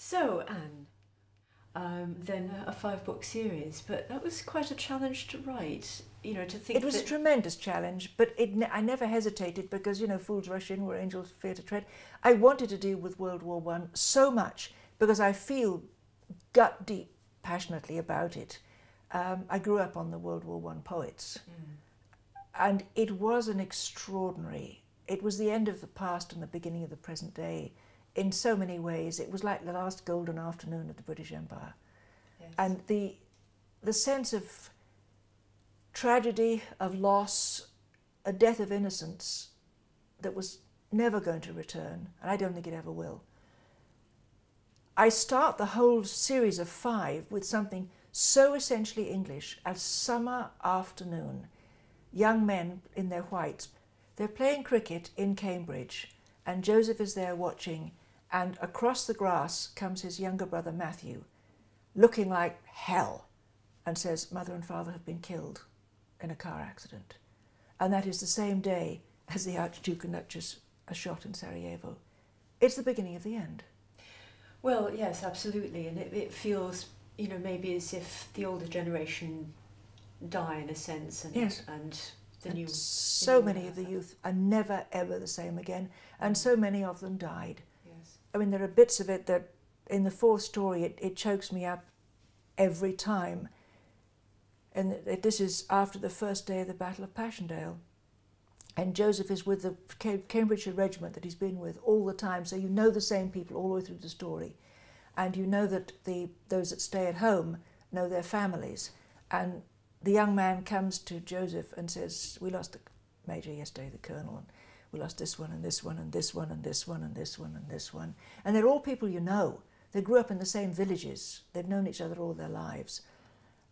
So, Anne, then a 5-book series, but that was quite a challenge to write, you know, to think It was a tremendous challenge, but I never hesitated because, you know, fools rush in where angels fear to tread. I wanted to deal with World War I so much because I feel gut deep passionately about it. I grew up on the World War I poets, and it was an extraordinary, it was the end of the past and the beginning of the present day. In so many ways, it was like the last golden afternoon of the British Empire. Yes. And the sense of tragedy, of loss, a death of innocence that was never going to return, and I don't think it ever will. I start the whole series of 5 with something so essentially English as summer afternoon. Young men in their whites, they're playing cricket in Cambridge, and Joseph is there watching, and across the grass comes his younger brother Matthew, looking like hell, and says, "Mother and father have been killed in a car accident." And that is the same day as the Archduke and Duchess are shot in Sarajevo. It's the beginning of the end. Well, yes, absolutely, and it feels, you know, maybe as if the older generation die in a sense, and, yes. and the and new... So many of the youth are never ever the same again, and so many of them died. Yes. I mean, there are bits of it that in the 4th story it chokes me up every time. And this is after the first day of the Battle of Passchendaele. And Joseph is with the Cambridgeshire regiment that he's been with all the time, so you know the same people all the way through the story. And you know that those that stay at home know their families. And the young man comes to Joseph and says, "We lost the major yesterday, the colonel, and we lost this one and this one and this one and this one and this one and this one." And they're all people you know. They grew up in the same villages. They've known each other all their lives.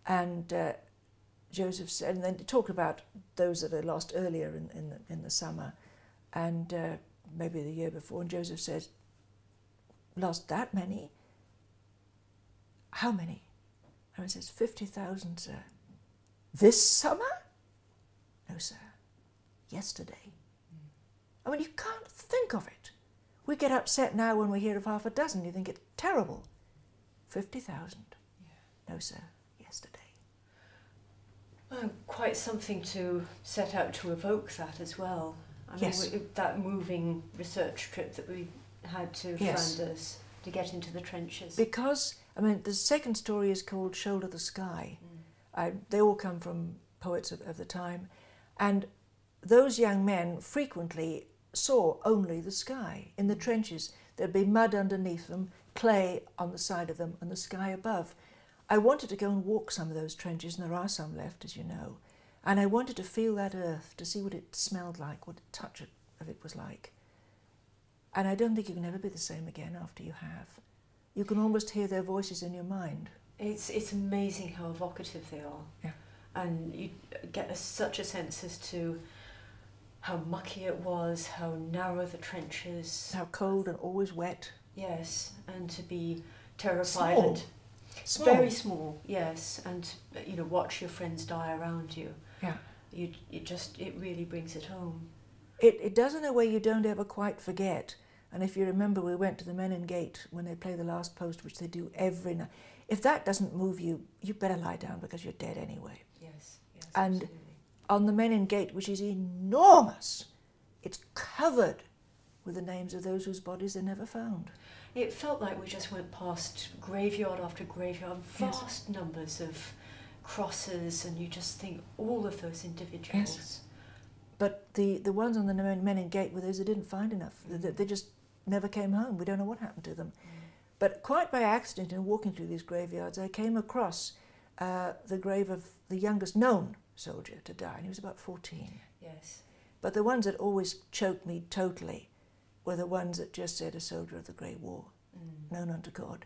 And Joseph said, and then he talked about those that are lost earlier in the summer, and maybe the year before. And Joseph said, "Lost that many? How many?" And he says, 50,000, sir. "This summer?" "No, sir. Yesterday." I mean, you can't think of it. We get upset now when we hear of half a dozen. You think it's terrible. 50,000. Yeah. "No, sir. Yesterday." Quite something to set out to evoke that as well. I mean, Yes. That moving research trip that we had to Yes. Flanders to get into the trenches. Because, I mean, the second story is called Shoulder the Sky. They all come from poets of the time. And those young men frequently saw only the sky. In the trenches, there'd be mud underneath them, clay on the side of them, and the sky above. I wanted to go and walk some of those trenches, and there are some left, as you know. And I wanted to feel that earth, to see what it smelled like, what the touch of it was like. And I don't think you can ever be the same again after you have. You can almost hear their voices in your mind. It's amazing how evocative they are. Yeah. And you get such a sense as to how mucky it was, how narrow the trenches. How cold and always wet. Yes, and to be terrified. Small. And Small. Very small, yes, and you know, watch your friends die around you. Yeah. It really brings it home. It does in a way you don't ever quite forget. And if you remember, we went to the Men in Gate when they play the last post, which they do every night. If that doesn't move you, you better lie down because you're dead anyway. Yes, yes, and absolutely. On the Men in Gate, which is enormous, it's covered with the names of those whose bodies are never found. It felt like we just went past graveyard after graveyard, vast numbers of crosses, and you just think all of those individuals. Yes. But the ones on the Men in Gate were those who didn't find enough. They just never came home. We don't know what happened to them. But quite by accident, in walking through these graveyards, I came across the grave of the youngest known soldier to die, and he was about 14. Yes. But the ones that always choked me totally were the ones that just said, "A soldier of the Great War, known unto God."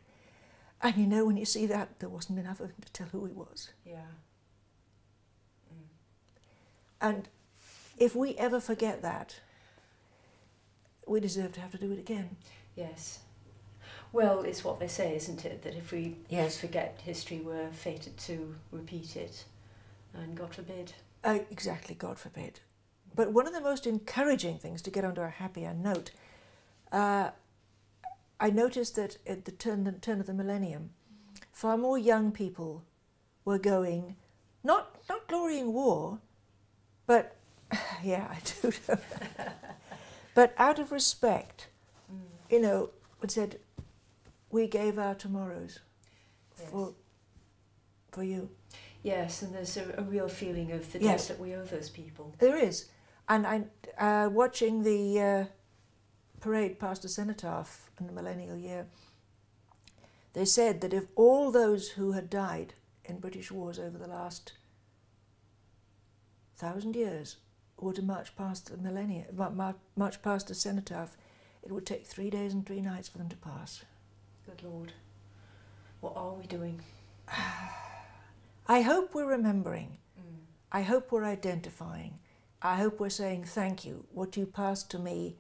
And you know, when you see that, there wasn't enough of him to tell who he was. Yeah. And if we ever forget that, we deserve to have to do it again. Yes. Well, it's what they say, isn't it? That if we Yes. forget history, we're fated to repeat it. And God forbid. Exactly, God forbid. But one of the most encouraging things, to get onto a happier note, I I noticed that at the turn of the millennium, far more young people were going, not glorying war, but, yeah, I do know, but out of respect, you know, it said, we gave our tomorrows for you. Yes, and there's a real feeling of the debt that we owe those people. There is. And I watching the parade past the cenotaph in the millennial year, they said that if all those who had died in British wars over the last 1,000 years were to march past the millennia, march past the cenotaph, it would take 3 days and 3 nights for them to pass. Good Lord. What are we doing? I hope we're remembering. I hope we're identifying. I hope we're saying thank you. What you passed to me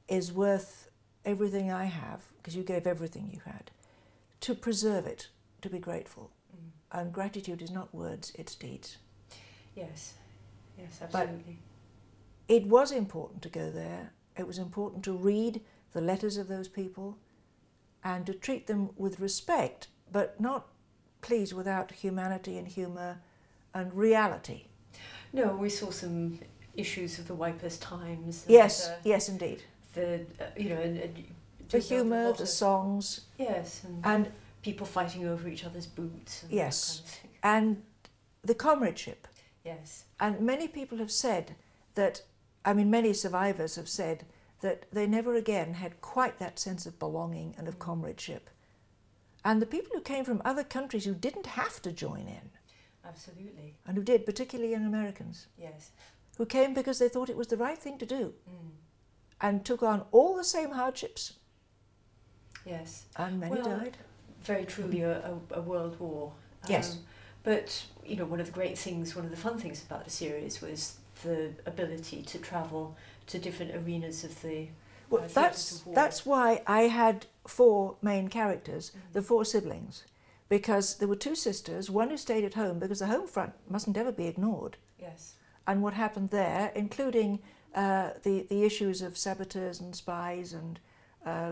is worth everything I have, because you gave everything you had, to preserve it, to be grateful. And gratitude is not words, it's deeds. Yes, yes, absolutely. But it was important to go there. It was important to read the letters of those people and to treat them with respect, but not, please, without humanity and humour and reality. No, we saw some issues of the Wipers Times. And, yes, yes, indeed. The you know, the humour, the songs. Yes, and people fighting over each other's boots. And yes, that kind of thing. And the comradeship. Yes. And many people have said that, I mean, many survivors have said that they never again had quite that sense of belonging and of comradeship. And the people who came from other countries who didn't have to join in. Absolutely. And who did, particularly young Americans. Yes. Who came because they thought it was the right thing to do. And took on all the same hardships. Yes. And many died. Very truly a world war. Yes. But, you know, one of the great things, one of the fun things about the series was the ability to travel to different arenas of the well, that's why I had 4 main characters, the 4 siblings, because there were 2 sisters, one who stayed at home because the home front mustn't ever be ignored. Yes. And what happened there, including the issues of saboteurs and spies and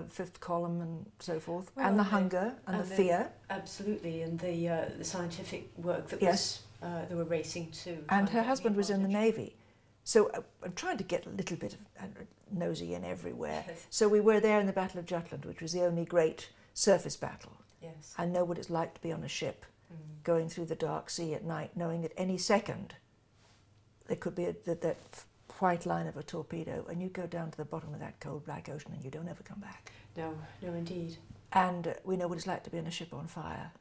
fifth column and so forth, well, and the hunger and the fear. Absolutely, and the scientific work that was they were racing to. And her husband was in the Navy. So I'm trying to get a little bit of nosy in everywhere. Yes. So we were there in the Battle of Jutland, which was the only great surface battle. Yes. I know what it's like to be on a ship, going through the dark sea at night, knowing that any second there could be that white line of a torpedo, and you go down to the bottom of that cold black ocean and you don't ever come back. No, no indeed. And we know what it's like to be on a ship on fire.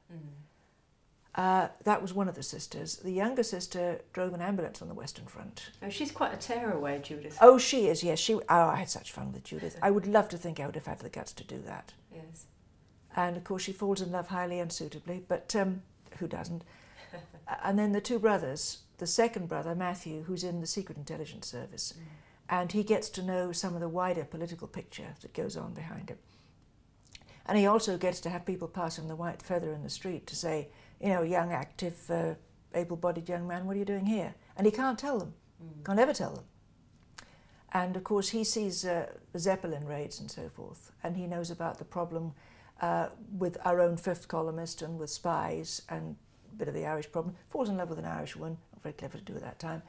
That was one of the sisters. The younger sister drove an ambulance on the Western Front. Oh, she's quite a tearaway, Judith. Oh, she is, yes. I had such fun with Judith. I would love to think I would have had the guts to do that. Yes. And of course she falls in love highly unsuitably, but who doesn't? And then the 2 brothers, the second brother, Matthew, who's in the Secret Intelligence Service, and he gets to know some of the wider political picture that goes on behind him. And he also gets to have people pass him the white feather in the street to say, you know, young, active, able-bodied young man, what are you doing here? And he can't tell them, can't ever tell them. And of course he sees the Zeppelin raids and so forth, and he knows about the problem with our own fifth columnist and with spies and a bit of the Irish problem, falls in love with an Irish woman, not very clever to do at that time.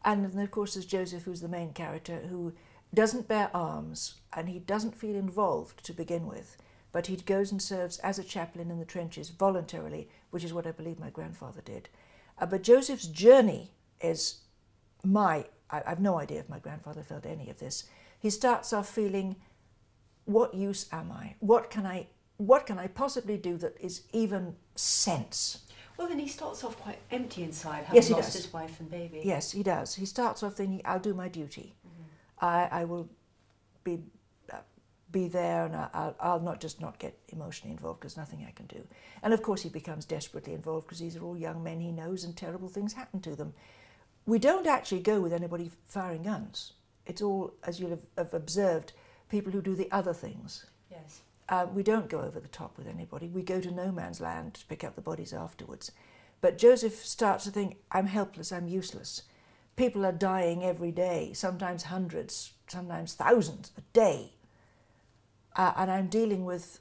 And then of course there's Joseph, who's the main character, who doesn't bear arms and he doesn't feel involved to begin with, but he goes and serves as a chaplain in the trenches voluntarily, which is what I believe my grandfather did. But Joseph's journey is I've no idea if my grandfather felt any of this. He starts off feeling, what use am I? What can I possibly do that is even sense? Well, then he starts off quite empty inside, yes, having lost his wife and baby. Yes, he does. He starts off thinking, I'll do my duty. I will be there, and I'll not get emotionally involved because nothing I can do. And of course he becomes desperately involved because these are all young men he knows and terrible things happen to them. We don't actually go with anybody firing guns. It's all, as you'll have observed, people who do the other things. Yes. We don't go over the top with anybody. We go to no man's land to pick up the bodies afterwards. But Joseph starts to think, I'm helpless, I'm useless. People are dying every day, sometimes hundreds, sometimes thousands a day. and I'm dealing with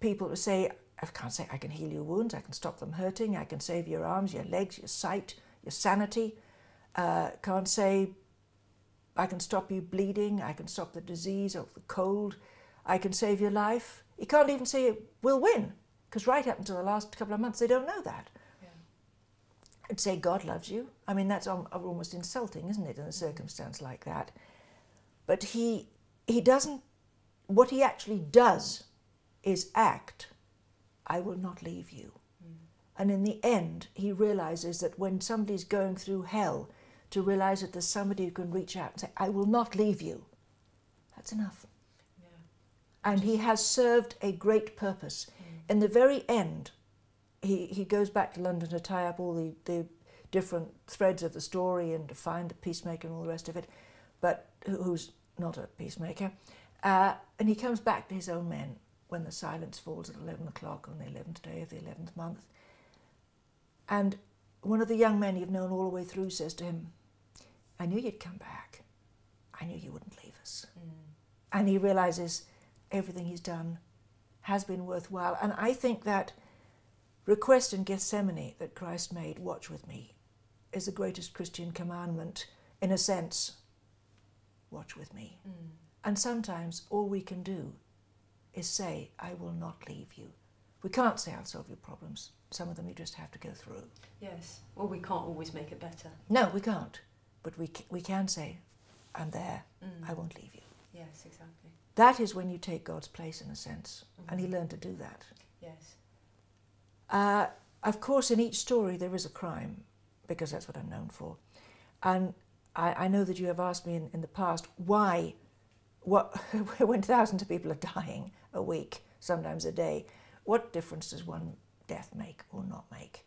people who say, I can't say I can heal your wounds, I can stop them hurting, I can save your arms, your legs, your sight, your sanity. Can't say I can stop you bleeding, I can stop the disease or the cold, I can save your life. He can't even say we'll win, because right up until the last couple of months they don't know that. Yeah. And say God loves you. I mean, that's almost insulting, isn't it, in a circumstance like that? But he doesn't, what he actually does is act, I will not leave you. And in the end, he realizes that when somebody's going through hell, to realize that there's somebody who can reach out and say, I will not leave you, that's enough. Yeah. And he has served a great purpose. In the very end, he goes back to London to tie up all the different threads of the story and to find the peacemaker and all the rest of it, but who's not a peacemaker. And he comes back to his own men when the silence falls at 11 o'clock on the 11th day of the 11th month. And one of the young men you've known all the way through says to him, I knew you'd come back. I knew you wouldn't leave us. And he realizes everything he's done has been worthwhile. And I think that request in Gethsemane that Christ made, watch with me, is the greatest Christian commandment, in a sense, watch with me. And sometimes all we can do is say, I will not leave you. We can't say I'll solve your problems. Some of them you just have to go through. Yes, well, we can't always make it better. No, we can't. But we can say, I'm there, I won't leave you. Yes, exactly. That is when you take God's place, in a sense, and he learned to do that. Yes. Of course, in each story there is a crime, because that's what I'm known for. And I know that you have asked me in the past, why, when thousands of people are dying a week, sometimes a day, what difference does one death make or not make?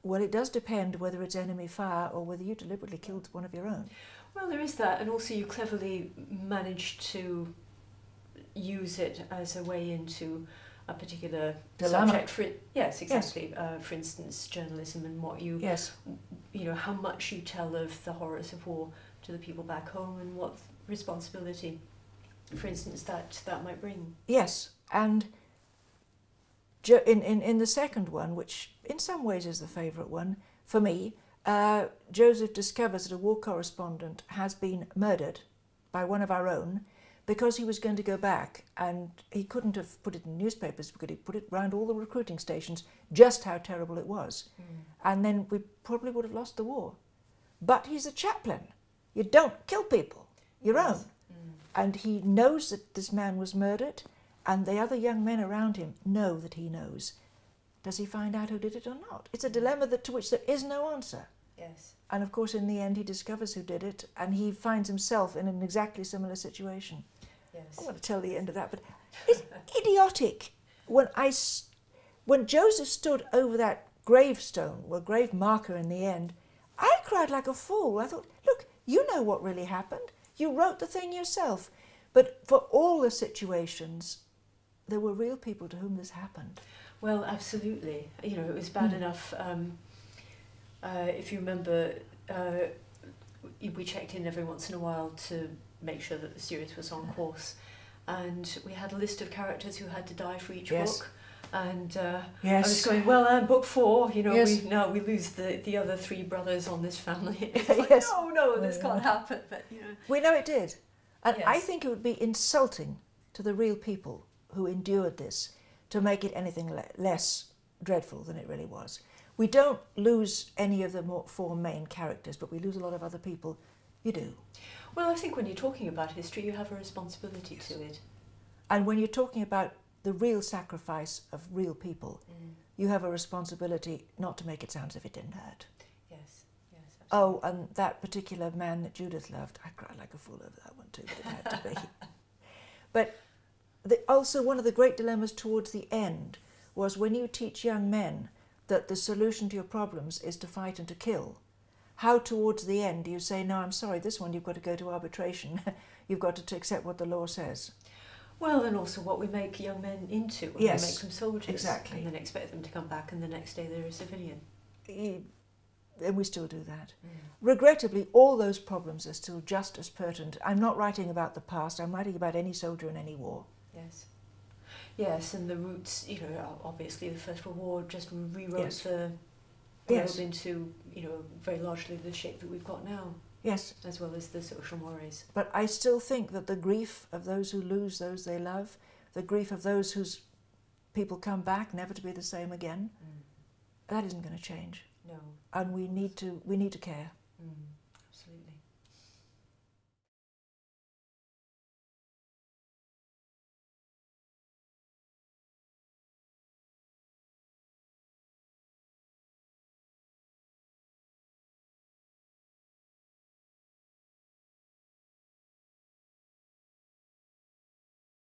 Well, it does depend whether it's enemy fire or whether you deliberately killed one of your own. Well, there is that, and also you cleverly managed to use it as a way into a particular dilemma. Subject. Yes, exactly. Yes. For instance, journalism and what you, you know, how much you tell of the horrors of war to the people back home and what responsibility, for instance, that might bring. Yes, and in the second one, which in some ways is the favourite one for me, Joseph discovers that a war correspondent has been murdered by one of our own because he was going to go back, and he couldn't have put it in newspapers because he put it round all the recruiting stations just how terrible it was. And then we probably would have lost the war. But he's a chaplain. You don't kill people, your own. And he knows that this man was murdered, and the other young men around him know that he knows. Does he find out who did it or not? It's a dilemma to which there is no answer. Yes. And of course, in the end, he discovers who did it, and he finds himself in an exactly similar situation. Yes. I'm going to tell the end of that, but it's idiotic. When Joseph stood over that gravestone, well, grave marker in the end, I cried like a fool. I thought, look, you know what really happened. You wrote the thing yourself. But for all the situations, there were real people to whom this happened. Well, absolutely. You know, it was bad enough. If you remember, we checked in every once in a while to make sure that the series was on course, and we had a list of characters who had to die for each book. And I was going, well, book 4, you know, we lose the other 3 brothers on this family. It's like, no, this can't happen. But you know, we know it did, and I think it would be insulting to the real people who endured this to make it anything less dreadful than it really was. We don't lose any of the 4 main characters, but we lose a lot of other people. You do. Well, I think when you're talking about history, you have a responsibility to it. And when you're talking about the real sacrifice of real people, you have a responsibility not to make it sound as if it didn't hurt. Yes, yes, absolutely. Oh, and that particular man that Judith loved, I cried like a fool over that one too, but it had to be. But also one of the great dilemmas towards the end was when you teach young men that the solution to your problems is to fight and to kill, how towards the end do you say, no, I'm sorry, this one you've got to go to arbitration, you've got to accept what the law says? Well, and also what we make young men into when we make them soldiers. Exactly. And then expect them to come back and the next day they're a civilian. And we still do that. Regrettably, all those problems are still just as pertinent. I'm not writing about the past, I'm writing about any soldier in any war. Yes. Yes, and the roots, you know, obviously the First World War just rewrote the world into, you know, very largely the shape that we've got now. Yes. As well as the social mores. But I still think that the grief of those who lose those they love, the grief of those whose people come back never to be the same again, that isn't going to change. No. And we need to care.